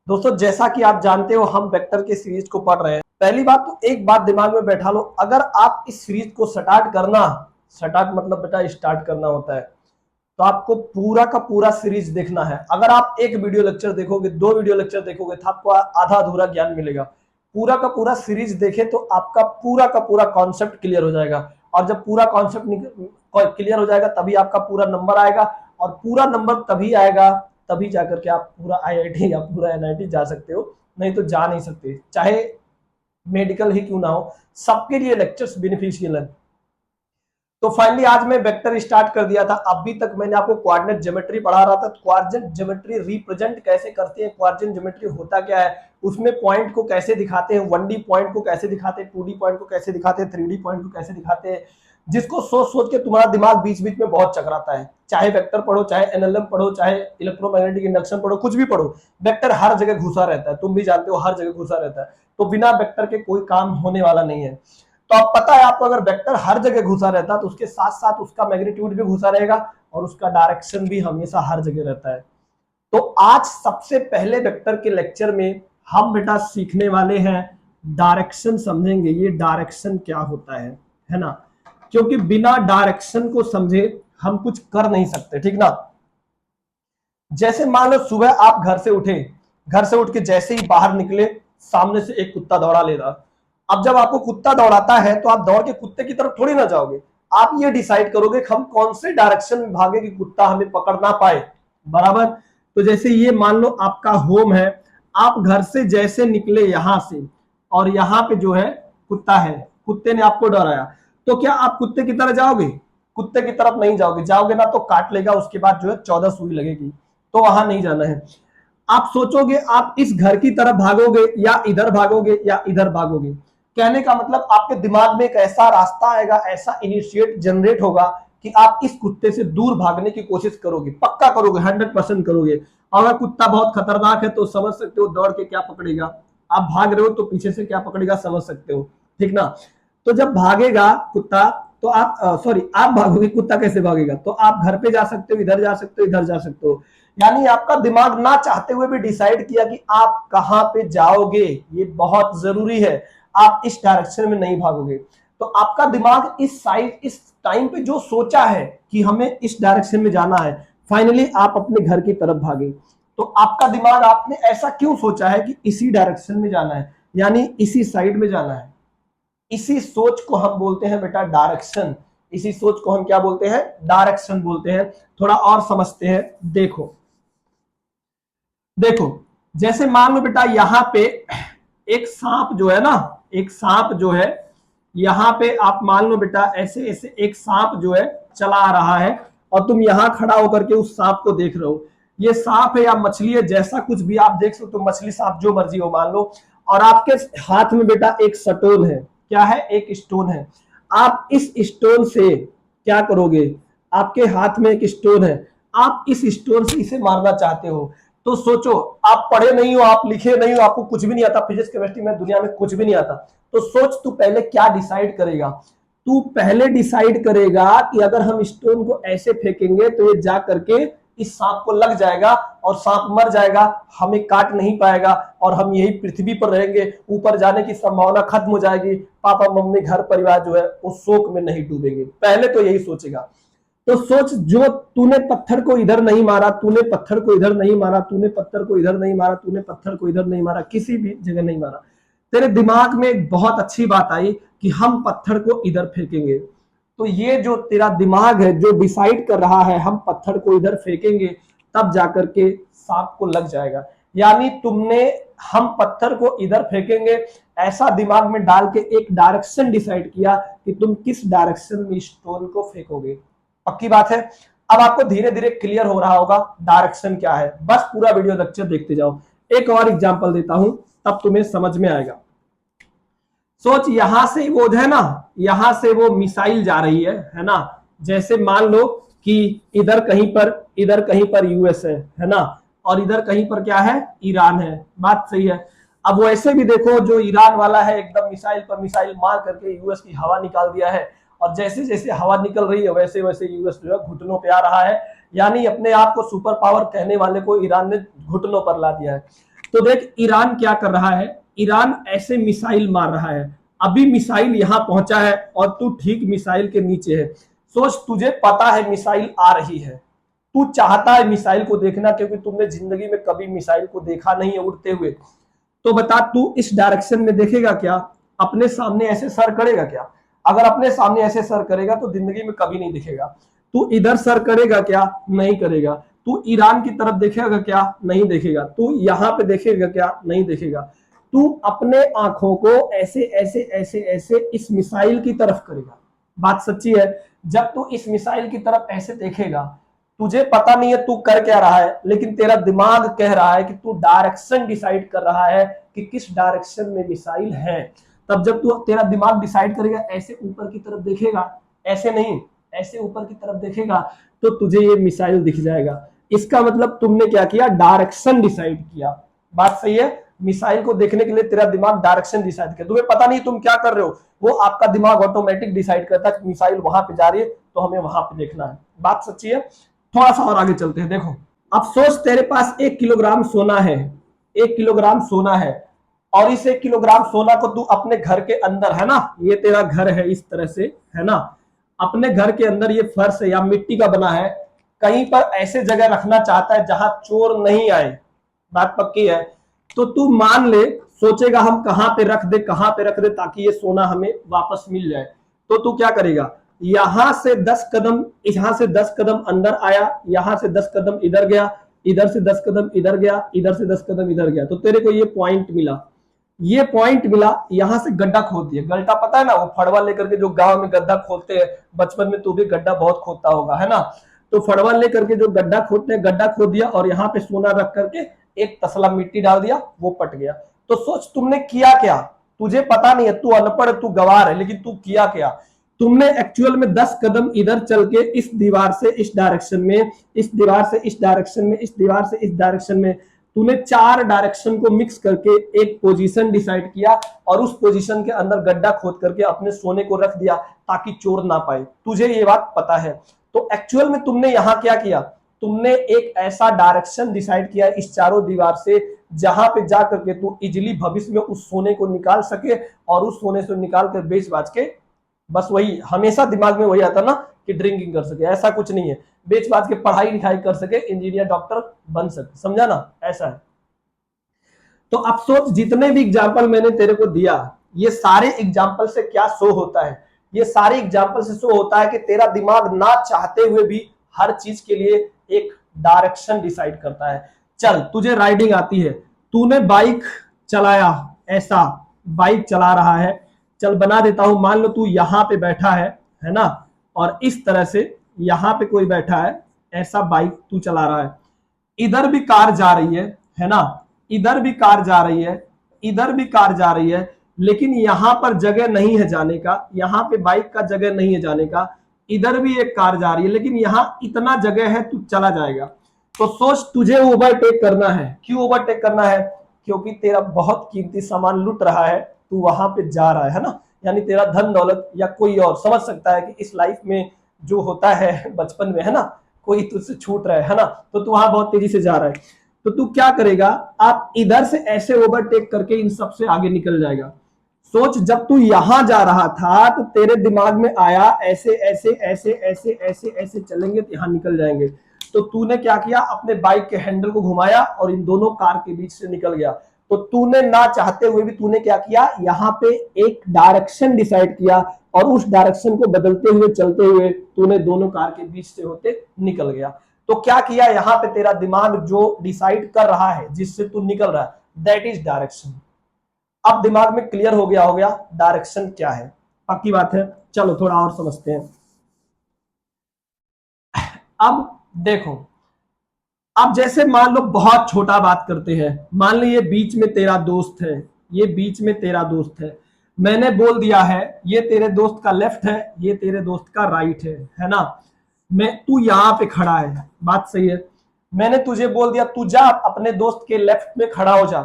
दोस्तों जैसा कि आप जानते हो हम वेक्टर के सीरीज को पढ़ रहे हैं। पहली बात तो एक बात दिमाग में बैठा लो, अगर आप इस सीरीज को स्टार्ट मतलब बेटा स्टार्ट करना होता है, तो आपको पूरा का पूरा सीरीज देखना है। अगर आप एक वीडियो लेक्चर देखोगे, दो वीडियो लेक्चर देखोगे तो आपको आधा अधूरा ज्ञान मिलेगा। पूरा का पूरा सीरीज देखे तो आपका पूरा का पूरा कॉन्सेप्ट क्लियर हो जाएगा, और जब पूरा कॉन्सेप्ट क्लियर हो जाएगा तभी आपका पूरा नंबर आएगा, और पूरा नंबर तभी आएगा तभी जाकर के आप पूरा आईआईटी या पूरा एनआईटी जा सकते हो, नहीं तो जा नहीं सकते। चाहे मेडिकल ही क्यों ना हो, सबके लिए लेक्चर्स बेनिफिशियल है। तो फाइनली आज मैं वेक्टर स्टार्ट कर दिया था। अभी तक मैंने आपको कोऑर्डिनेट ज्योमेट्री पढ़ा रहा था। कोऑर्डिनेट ज्योमेट्री रिप्रेजेंट कैसे करते हैं, कोऑर्डिनेट ज्योमेट्री होता क्या है, उसमें पॉइंट को कैसे दिखाते हैं, 1D पॉइंट को कैसे दिखाते हैं, 2D पॉइंट को कैसे दिखाते हैं, 3D पॉइंट को कैसे दिखाते हैं, जिसको सोच सोच के तुम्हारा दिमाग बीच बीच में बहुत चकराता है। चाहे वेक्टर पढ़ो, चाहे एनएलएम पढ़ो, चाहे इलेक्ट्रोमैग्नेटिक इंडक्शन पढ़ो, कुछ भी पढ़ो, वेक्टर हर जगह घुसा रहता है। तुम भी जानते हो हर जगह घुसा रहता है, तो बिना वेक्टर के कोई काम होने वाला नहीं है। तो अब पता है आपको, अगर वेक्टर हर जगह घुसा रहता है तो उसके साथ साथ उसका मैग्नीट्यूड भी घुसा रहेगा और उसका डायरेक्शन भी हमेशा हर जगह रहता है। तो आज सबसे पहले वेक्टर के लेक्चर में हम बेटा सीखने वाले हैं डायरेक्शन, समझेंगे ये डायरेक्शन क्या होता है ना, क्योंकि बिना डायरेक्शन को समझे हम कुछ कर नहीं सकते, ठीक ना। जैसे मान लो सुबह आप घर से उठे, घर से उठ के जैसे ही बाहर निकले, सामने से एक कुत्ता दौड़ा ले रहा। अब जब आपको कुत्ता दौड़ाता है तो आप दौड़ के कुत्ते की तरफ थोड़ी ना जाओगे, आप ये डिसाइड करोगे कि हम कौन से डायरेक्शन में भागे कि कुत्ता हमें पकड़ ना पाए, बराबर। तो जैसे ये मान लो आपका होम है, आप घर से जैसे निकले यहां से, और यहाँ पे जो है कुत्ता है, कुत्ते ने आपको डराया, तो क्या आप कुत्ते की तरफ जाओगे? कुत्ते की तरफ नहीं जाओगे, जाओगे ना तो काट लेगा, उसके बाद जो है 14 सुई लगेगी, तो वहां नहीं जाना है। आप सोचोगे आप इस घर की तरफ भागोगे या इधर भागोगे या इधर भागोगे। कहने का मतलब आपके दिमाग में एक ऐसा रास्ता आएगा, ऐसा इनिशिएट जनरेट होगा कि आप इस कुत्ते से दूर भागने की कोशिश करोगे, पक्का करोगे, 100% करोगे। अगर कुत्ता बहुत खतरनाक है तो समझ सकते हो दौड़ के क्या पकड़ेगा, आप भाग रहे हो तो पीछे से क्या पकड़ेगा समझ सकते हो, ठीक ना। तो जब भागेगा कुत्ता तो आप आप भागोगे, कुत्ता कैसे भागेगा? तो आप घर पे जा सकते हो, इधर जा सकते हो, इधर जा सकते हो। यानी आपका दिमाग ना चाहते हुए भी डिसाइड किया कि आप कहां पे जाओगे, ये बहुत जरूरी है। आप इस डायरेक्शन में नहीं भागोगे, तो आपका दिमाग इस साइड इस टाइम पे जो सोचा है कि हमें इस डायरेक्शन में जाना है, फाइनली आप अपने घर की तरफ भागे। तो आपका दिमाग, आपने ऐसा क्यों सोचा है कि इसी डायरेक्शन में जाना है, यानी इसी साइड में जाना है। इसी सोच को हम बोलते हैं बेटा डायरेक्शन। इसी सोच को हम क्या बोलते हैं? डायरेक्शन बोलते हैं। थोड़ा और समझते हैं। देखो देखो जैसे मान लो बेटा यहां पे एक सांप जो है ना, एक सांप जो है यहां पे, आप मान लो बेटा ऐसे ऐसे एक सांप जो है चला आ रहा है, और तुम यहां खड़ा होकर के उस सांप को देख रहे हो। ये सांप है या मछली है, जैसा कुछ भी आप देख सकते हो, मछली सांप जो मर्जी हो मान लो। और आपके हाथ में बेटा एक स्टोन है, क्या है? एक स्टोन है। आप इस स्टोन से क्या करोगे? आपके हाथ में एक स्टोन है, आप इस स्टोन से इसे मारना चाहते हो। तो सोचो, आप पढ़े नहीं हो, आप लिखे नहीं हो, आपको कुछ भी नहीं आता, फिजिक्स केमिस्ट्री में दुनिया में कुछ भी नहीं आता, तो सोच तू पहले क्या डिसाइड करेगा। तू पहले डिसाइड करेगा कि अगर हम स्टोन को ऐसे फेंकेंगे तो ये जा करके इस सांप को लग जाएगा और सांप मर जाएगा, हमें काट नहीं पाएगा, और हम यही पृथ्वी पर रहेंगे, ऊपर जाने की संभावना खत्म हो जाएगी, पापा मम्मी घर परिवार जो है वो शोक में नहीं डूबेंगे। पहले तो यही सोचेगा। तो सोच, जो तूने पत्थर को इधर नहीं मारा, तूने पत्थर को इधर नहीं मारा, तूने पत्थर को इधर नहीं मारा, तूने पत्थर को इधर नहीं मारा, किसी भी जगह नहीं मारा, तेरे दिमाग में एक बहुत अच्छी बात आई कि हम पत्थर को इधर फेंकेंगे। तो ये जो तेरा दिमाग है जो डिसाइड कर रहा है हम पत्थर को इधर फेंकेंगे, तब जाकर के सांप को लग जाएगा। यानी तुमने हम पत्थर को इधर फेंकेंगे ऐसा दिमाग में डाल के एक डायरेक्शन डिसाइड किया कि तुम किस डायरेक्शन में स्टोन को फेंकोगे। पक्की बात है। अब आपको धीरे धीरे क्लियर हो रहा होगा डायरेक्शन क्या है। बस पूरा वीडियो लेक्चर देखते जाओ। एक और एग्जांपल देता हूं तब तुम्हें समझ में आएगा। सोच, यहां से वो है ना, यहां से वो मिसाइल जा रही है ना। जैसे मान लो कि इधर कहीं पर यूएस है ना, और इधर कहीं पर क्या है? ईरान है। बात सही है। अब वैसे भी देखो, जो ईरान वाला है एकदम मिसाइल पर मिसाइल मार करके यूएस की हवा निकाल दिया है, और जैसे जैसे हवा निकल रही है वैसे वैसे यूएस जो है घुटनों पे आ रहा है। यानी अपने आप को सुपर पावर कहने वाले को ईरान ने घुटनों पर ला दिया है। तो देख ईरान क्या कर रहा है, ईरान ऐसे मिसाइल मार रहा है, अभी मिसाइल यहां पहुंचा है और तू ठीक मिसाइल के नीचे है। सोच, तुझे पता है मिसाइल आ रही है, तू चाहता है मिसाइल को देखना क्योंकि तुमने जिंदगी में कभी मिसाइल को देखा नहीं है उड़ते हुए। तो बता तू इस डायरेक्शन में देखेगा क्या, अपने सामने ऐसे सर करेगा क्या? अगर अपने सामने ऐसे सर करेगा तो जिंदगी में कभी नहीं दिखेगा। तू इधर सर करेगा क्या? नहीं करेगा। तू ईरान की तरफ देखेगा क्या? नहीं देखेगा। तू यहां पे देखेगा क्या? नहीं देखेगा। तू अपने आंखों को ऐसे ऐसे ऐसे ऐसे इस मिसाइल की तरफ करेगा। बात सच्ची है। जब तू इस मिसाइल की तरफ ऐसे देखेगा, तुझे पता नहीं है तू कर क्या रहा है, लेकिन तेरा दिमाग कह रहा है कि तू डायरेक्शन डिसाइड कर रहा है कि किस डायरेक्शन में मिसाइल है। तब जब तू तेरा दिमाग डिसाइड करेगा, ऐसे ऊपर की तरफ देखेगा, ऐसे नहीं, ऐसे ऊपर की तरफ देखेगा, तो तुझे ये मिसाइल दिख जाएगा। इसका मतलब तुमने क्या किया? डायरेक्शन डिसाइड किया। बात सही है। मिसाइल को देखने के लिए तेरा दिमाग डायरेक्शन डिसाइड कर, तुम्हें पता नहीं तुम क्या कर रहे हो, वो आपका दिमाग ऑटोमेटिक डिसाइड करता है कि मिसाइल वहां पे जा रही है तो हमें वहां पे देखना है। बात सच्ची है। थोड़ा सा और आगे चलते हैं। देखो, अब सोच तेरे पास 1 किलोग्राम सोना है, 1 किलोग्राम सोना है, और इस 1 किलोग्राम सोना को तू अपने घर के अंदर, है ना, ये तेरा घर है इस तरह से, है ना, अपने घर के अंदर ये फर्श है या मिट्टी का बना है, कहीं पर ऐसे जगह रखना चाहता है जहां चोर नहीं आए। बात पक्की है। तो तू मान ले, सोचेगा हम कहां पे रख दे, कहां पे रख दे ताकि ये सोना हमें वापस मिल जाए। तो तू क्या करेगा? यहां से 10 कदम, यहां से 10 कदम अंदर आया, यहां से 10 कदम इधर गया, इधर से 10 कदम इधर गया, इधर से 10 कदम इधर गया, तो तेरे को ये पॉइंट मिला, ये पॉइंट मिला। यहां से गड्ढा खोद दिया। गड्ढा पता है ना, वो फड़वा लेकर के जो गांव में गड्ढा खोदते हैं, बचपन में तू भी गड्ढा बहुत खोदता होगा, है ना। तो फड़वा लेकर के जो गड्ढा खोदते हैं, गड्ढा खोद दिया और यहाँ पे सोना रख करके एक तसला मिट्टी डाल दिया, वो पट गया। तो सोच तुमने किया क्या? तुझे पता नहीं है, तू अनपढ़, तू गवार है, लेकिन तू किया क्या? तुमने एक्चुअल में 10 कदम इधर चल के इस दीवार से इस डायरेक्शन में, इस दीवार से इस डायरेक्शन में, इस दीवार से इस डायरेक्शन में, तूने 4 डायरेक्शन को मिक्स करके एक पोजीशन डिसाइड किया और उस पोजीशन के अंदर गड्ढा खोद करके अपने सोने को रख दिया ताकि चोर ना पाए। तुझे ये बात पता है। तो एक्चुअल में तुमने यहां क्या किया? तुमने एक ऐसा डायरेक्शन डिसाइड किया इस चारों दीवार से जहां पे जा करके तू इजिली भविष्य में उस सोने को निकाल सके और उस सोने से निकाल कर बेच बाच के, बस वही हमेशा दिमाग में वही आता ना कि ड्रिंकिंग कर सके, ऐसा कुछ नहीं है, बेच बाच के पढ़ाई लिखाई कर सके, इंजीनियर डॉक्टर बन सके, समझा ना, ऐसा है। तो अब सोच, जितने भी एग्जाम्पल मैंने तेरे को दिया, ये सारे एग्जाम्पल से क्या शो होता है? ये सारे एग्जाम्पल से शो होता है कि तेरा दिमाग ना चाहते हुए भी हर चीज के लिए एक डायरेक्शन डिसाइड करता है। चल, तुझे राइडिंग आती है, तूने बाइक चलाया, ऐसा बाइक चला रहा है, चल बना देता हूं, मान लो तू यहां पे बैठा है ना, और इस तरह से यहां पे कोई बैठा है, ऐसा बाइक तू चला रहा है, इधर भी कार जा रही है ना, इधर भी कार जा रही है, इधर भी कार जा रही है, लेकिन यहां पर जगह नहीं है जाने का, यहां पे बाइक का जगह नहीं है जाने का, इधर भी एक कार जा रही है, लेकिन यहां इतना जगह है, तू चला जाएगा। तो सोच, तुझे ओवरटेक करना है। क्यों ओवरटेक करना है? क्योंकि तेरा बहुत कीमती सामान लुट रहा है, तू वहां पे जा रहा है ना, यानी तेरा धन दौलत या कोई और समझ सकता है कि इस लाइफ में जो होता है बचपन में, है ना, कोई तुझसे छूट रहा है ना, तो तू वहां बहुत तेजी से जा रहा है। तो तू क्या करेगा? आप इधर से ऐसे ओवरटेक करके इन सबसे आगे निकल जाएगा। सोच, जब तू यहां जा रहा था तो तेरे दिमाग में आया ऐसे ऐसे ऐसे ऐसे ऐसे ऐसे चलेंगे तो यहां निकल जाएंगे। तो तूने क्या किया? अपने बाइक के हैंडल को घुमाया और इन दोनों कार के बीच से निकल गया। तो तूने ना चाहते हुए भी तूने क्या किया? यहाँ पे एक डायरेक्शन डिसाइड किया और उस डायरेक्शन को बदलते हुए चलते हुए तूने दोनों कार के बीच से होते निकल गया। तो क्या किया? यहाँ पे तेरा दिमाग जो डिसाइड कर रहा है, जिससे तू निकल रहा है, दैट इज डायरेक्शन। अब दिमाग में क्लियर हो गया डायरेक्शन क्या है। पक्की बात है। चलो थोड़ा और समझते हैं। अब देखो, अब जैसे मान लो बहुत छोटा बात करते हैं, मान लो ये बीच में तेरा दोस्त है, ये बीच में तेरा दोस्त है, मैंने बोल दिया है ये तेरे दोस्त का लेफ्ट है, ये तेरे दोस्त का राइट है ना। मैं, तू यहां पे खड़ा है, बात सही है, मैंने तुझे बोल दिया तू जा अपने दोस्त के लेफ्ट में खड़ा हो जा,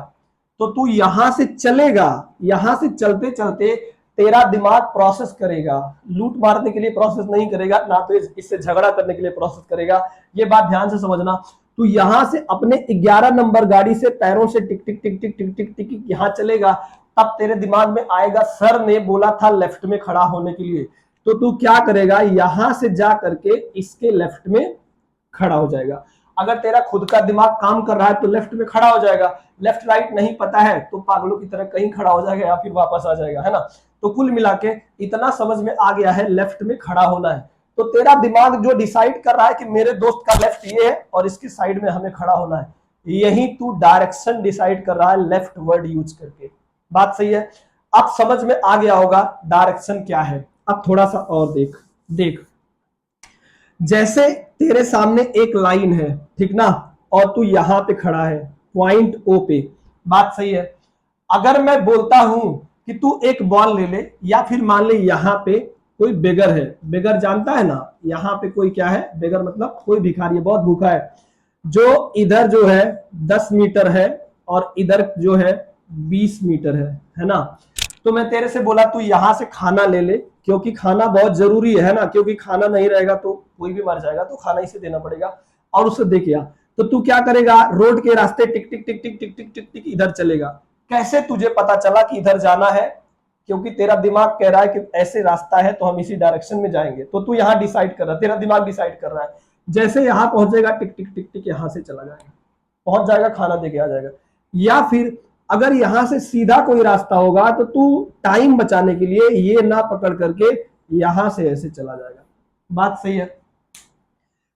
तो तू यहां से चलेगा, यहां से चलते चलते तेरा दिमाग प्रोसेस करेगा, लूट मारने के लिए प्रोसेस नहीं करेगा, ना तो इससे झगड़ा करने के लिए प्रोसेस करेगा। ये बात ध्यान से समझना। तू यहां से अपने 11 नंबर गाड़ी से पैरों से टिक टिक टिक टिक टिक टिक टिक यहां चलेगा, तब तेरे दिमाग में आएगा सर ने बोला था लेफ्ट में खड़ा होने के लिए, तो तू क्या करेगा, यहां से जा करके इसके लेफ्ट में खड़ा हो जाएगा। अगर तेरा खुद का दिमाग काम कर रहा है तो लेफ्ट में खड़ा हो जाएगा, लेफ्ट राइट नहीं पता है तो पागलों की तरह कहीं खड़ा हो जाएगा या फिर वापस आ जाएगा, है ना। तो कुल मिला के इतना समझ में आ गया है, लेफ्ट में खड़ा होना है। तो तेरा दिमाग जो डिसाइड कर रहा है कि मेरे दोस्त का लेफ्ट ये है और इसकी साइड में हमें खड़ा होना है, यही तू डायरेक्शन डिसाइड कर रहा है लेफ्ट वर्ड यूज करके। बात सही है। अब समझ में आ गया होगा डायरेक्शन क्या है। अब थोड़ा सा और देख देख, जैसे तेरे सामने एक लाइन है, ठीक ना, और तू यहां पे खड़ा है पॉइंट ओ पे, बात सही है। अगर मैं बोलता हूं कि तू एक बॉल ले ले, या फिर मान ले यहां पे कोई बेगर है, बेगर जानता है ना, यहाँ पे कोई क्या है, बेगर मतलब कोई भिखारी है, बहुत भूखा है, जो इधर जो है 10 मीटर है और इधर जो है 20 मीटर है ना। तो मैं तेरे से बोला तू यहां से खाना ले ले, क्योंकि खाना बहुत जरूरी है ना, क्योंकि खाना नहीं रहेगा तो कोई भी मर जाएगा, तो खाना इसे देना पड़ेगा, और उसे दे किया। तो तू क्या करेगा, रोड के रास्ते टिक टिक टिक टिक टिक टिक टिक टिक इधर चलेगा। कैसे तुझे पता चला कि इधर जाना है, क्योंकि तेरा दिमाग कह रहा है कि ऐसे रास्ता है तो हम इसी डायरेक्शन में जाएंगे, तो तू यहाँ डिसाइड कर रहा है, तेरा दिमाग डिसाइड कर रहा है। जैसे यहाँ पहुंचेगा टिक टिक टिक टिक यहां से चला जाएगा, पहुंच जाएगा, खाना दे के आ जाएगा। या फिर अगर यहां से सीधा कोई रास्ता होगा तो तू टाइम बचाने के लिए ये ना पकड़ करके यहां से ऐसे चला जाएगा। बात सही है।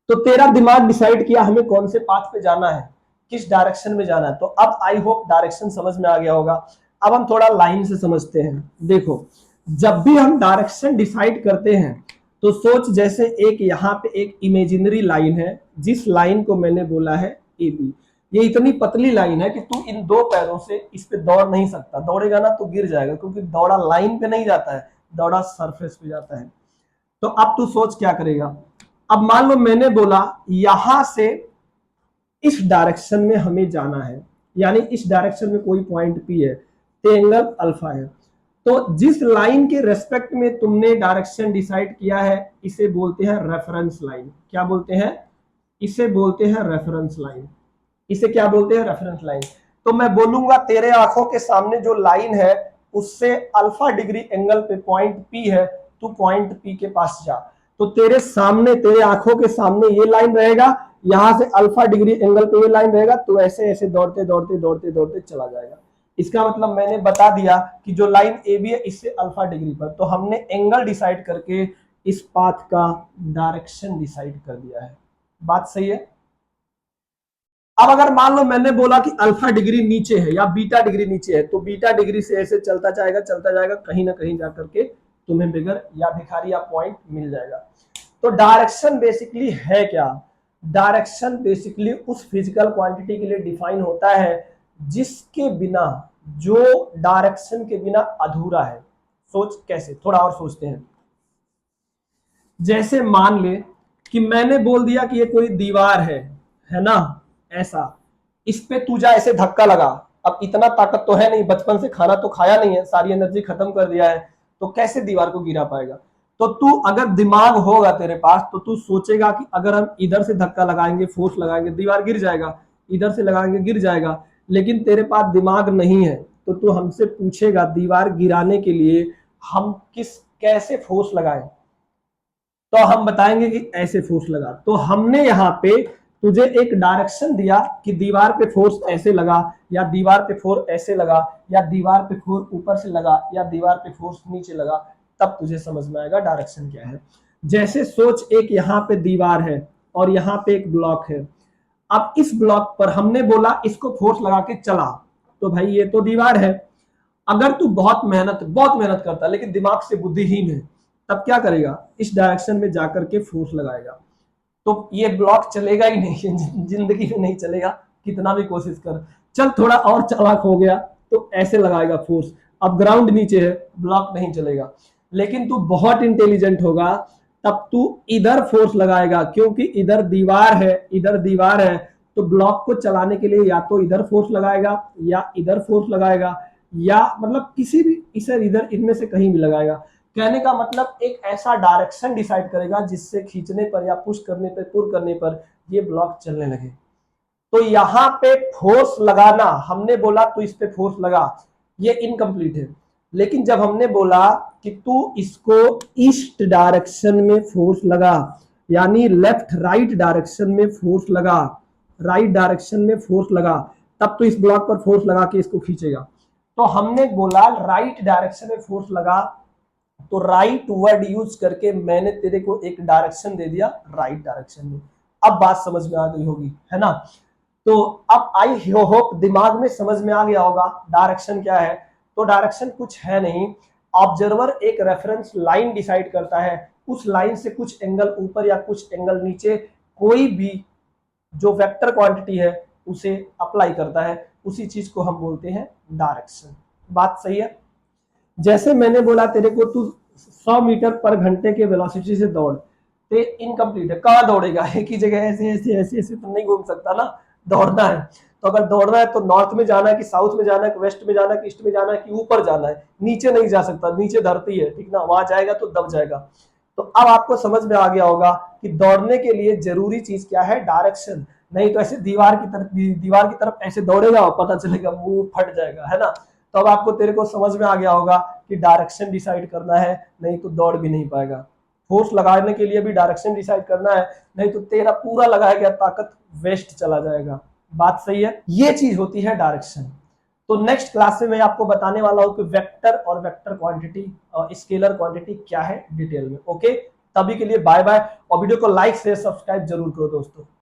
तो तेरा दिमाग डिसाइड किया हमें कौन से पाथ पे जाना है, किस डायरेक्शन में जाना है। तो अब आई होप डायरेक्शन समझ में आ गया होगा। अब हम थोड़ा लाइन से समझते हैं। देखो, जब भी हम डायरेक्शन डिसाइड करते हैं तो सोच, जैसे एक यहाँ पे एक इमेजिनरी लाइन है, जिस लाइन को मैंने बोला है ए बी। ये इतनी पतली लाइन है कि तू इन दो पैरों से इस पे दौड़ नहीं सकता, दौड़ेगा ना तो गिर जाएगा, क्योंकि दौड़ा लाइन पे नहीं जाता है, दौड़ा सरफेस पे जाता है। तो अब तू सोच क्या करेगा। अब मान लो मैंने बोला यहां से इस डायरेक्शन में हमें जाना है, यानी इस डायरेक्शन में कोई पॉइंट पी है, तो एंगल अल्फा है। तो जिस लाइन के रेस्पेक्ट में तुमने डायरेक्शन डिसाइड किया है, इसे बोलते हैं रेफरेंस लाइन। क्या बोलते हैं, इसे बोलते हैं रेफरेंस लाइन। इसे क्या बोलते हैं, रेफरेंस लाइन। तो मैं बोलूंगा तेरे आंखों के सामने जो लाइन है उससे अल्फा डिग्री एंगल पे पॉइंट पी है, तू पॉइंट पी के पास जा। तो तेरे सामने, तेरे आंखों के सामने ये लाइन रहेगा, यहां से अल्फा डिग्री एंगल पे ये लाइन रहेगा, तो ऐसे ऐसे दौड़ते दौड़ते दौड़ते दौड़ते चला जाएगा। इसका मतलब मैंने बता दिया कि जो लाइन ए बी है इससे अल्फा डिग्री पर, तो हमने एंगल डिसाइड करके इस पाथ का डायरेक्शन डिसाइड कर दिया है। बात सही है। अब अगर मान लो मैंने बोला कि अल्फा डिग्री नीचे है या बीटा डिग्री नीचे है, तो बीटा डिग्री से ऐसे चलता जाएगा, कहीं ना कहीं जाकर के तुम्हें बिगर या भिखारी या पॉइंट मिल जाएगा। तो डायरेक्शन बेसिकली है क्या, डायरेक्शन बेसिकली उस फिजिकल क्वांटिटी के लिए डिफाइन होता है जिसके बिना, जो डायरेक्शन के बिना अधूरा है। सोच कैसे, थोड़ा और सोचते हैं। जैसे मान ले कि मैंने बोल दिया कि ये कोई दीवार है ना, ऐसा, इस पे तू जा ऐसे धक्का लगा। अब इतना ताकत तो है नहीं, बचपन से खाना तो खाया नहीं है, सारी एनर्जी खत्म कर दिया है, तो कैसे दीवार को गिरा पाएगा। तो तू अगर दिमाग होगा तेरे पास तो तू सोचेगा कि अगर हम इधर से धक्का लगाएंगे, फोर्स लगाएंगे, दीवार गिर जाएगा, इधर से लगाएंगे गिर जाएगा। लेकिन तेरे पास दिमाग नहीं है, तो तू हमसे पूछेगा दीवार गिराने के लिए हम कैसे फोर्स लगाएं, तो हम बताएंगे कि ऐसे फोर्स लगा। तो हमने यहाँ पे तुझे एक डायरेक्शन दिया कि दीवार पे फोर्स ऐसे लगा, या दीवार पे फोर्स ऐसे लगा, या दीवार पे फोर्स ऊपर से लगा, या दीवार पे फोर्स नीचे लगा, तब तुझे समझ में आएगा डायरेक्शन क्या है। जैसे सोच, एक यहाँ पे दीवार है और यहाँ पे एक ब्लॉक है। अब इस ब्लॉक पर हमने बोला इसको फोर्स लगा के चला, तो भाई ये तो दीवार है। अगर तू बहुत मेहनत करता है लेकिन दिमाग से बुद्धिहीन है, तब क्या करेगा, इस डायरेक्शन में जाकर के फोर्स लगाएगा, तो ये ब्लॉक चलेगा ही नहीं, जिंदगी में नहीं चलेगा, कितना भी कोशिश कर। चल थोड़ा और चालाक हो गया तो ऐसे लगाएगा फोर्स, अब ग्राउंड नीचे है, ब्लॉक नहीं चलेगा। लेकिन तू बहुत इंटेलिजेंट होगा, तब तू इधर फोर्स लगाएगा, क्योंकि इधर दीवार है, इधर दीवार है, तो ब्लॉक को चलाने के लिए या तो इधर फोर्स लगाएगा या इधर फोर्स लगाएगा, या मतलब किसी भी इधर इनमें से कहीं भी लगाएगा। कहने का मतलब एक ऐसा डायरेक्शन डिसाइड करेगा जिससे खींचने पर या पुश करने पर, पुल करने पर ये ब्लॉक चलने लगे। तो यहां पे फोर्स लगाना, हमने बोला तू इस पे फोर्स लगा, ये इनकम्प्लीट है। लेकिन जब हमने बोला कि तू इसको ईस्ट डायरेक्शन में फोर्स लगा, यानी लेफ्ट राइट डायरेक्शन में फोर्स लगा, राइट डायरेक्शन में फोर्स लगा, तब तो इस ब्लॉक पर फोर्स लगा के इसको खींचेगा। तो हमने बोला राइट डायरेक्शन में फोर्स लगा, तो राइट वर्ड यूज करके मैंने तेरे को एक डायरेक्शन दे दिया राइट डायरेक्शन में। अब बात समझ में आ गई होगी, है ना। तो अब आई होप दिमाग में समझ में आ गया होगा डायरेक्शन क्या है। तो डायरेक्शन कुछ है नहीं, ऑब्जर्वर एक रेफरेंस लाइन डिसाइड करता है, उस लाइन से कुछ एंगल ऊपर या कुछ एंगल नीचे कोई भी जो वेक्टर क्वांटिटी है उसे अप्लाई करता है, उसी चीज को हम बोलते हैं डायरेक्शन। बात सही है। जैसे मैंने बोला तेरे को तू 100 मीटर पर घंटे के वेलोसिटी से दौड़, ते इनकम्प्लीट है, कहाँ दौड़ेगा, एक ही जगह ऐसे ऐसे ऐसे ऐसे तो नहीं घूम सकता ना, दौड़ना है। तो अगर दौड़ना है तो नॉर्थ में जाना है कि साउथ में जाना है कि वेस्ट में जाना है कि ईस्ट में जाना है कि ऊपर जाना है, नीचे नहीं जा सकता, नीचे धरती है, ठीक ना, वहां जाएगा तो दब जाएगा। तो अब आपको समझ में आ गया होगा कि दौड़ने के लिए जरूरी चीज क्या है, डायरेक्शन। नहीं तो ऐसे दीवार की तरफ ऐसे दौड़ेगा और पता चलेगा मुंह फट जाएगा, है ना। तो अब आपको तेरे को समझ में आ गया होगा कि डायरेक्शन डिसाइड करना है, नहीं तो दौड़ भी नहीं पाएगा। फोर्स लगाने के लिए भी डायरेक्शन डिसाइड करना है, नहीं तो तेरा पूरा लगाया गया ताकत वेस्ट चला जाएगा। बात सही है, ये चीज होती है डायरेक्शन। तो नेक्स्ट क्लास में मैं आपको बताने वाला हूं कि वेक्टर और वेक्टर क्वांटिटी और स्केलर क्वांटिटी क्या है डिटेल में। ओके, तभी के लिए बाय बाय, और वीडियो को लाइक शेयर सब्सक्राइब जरूर करो दोस्तों।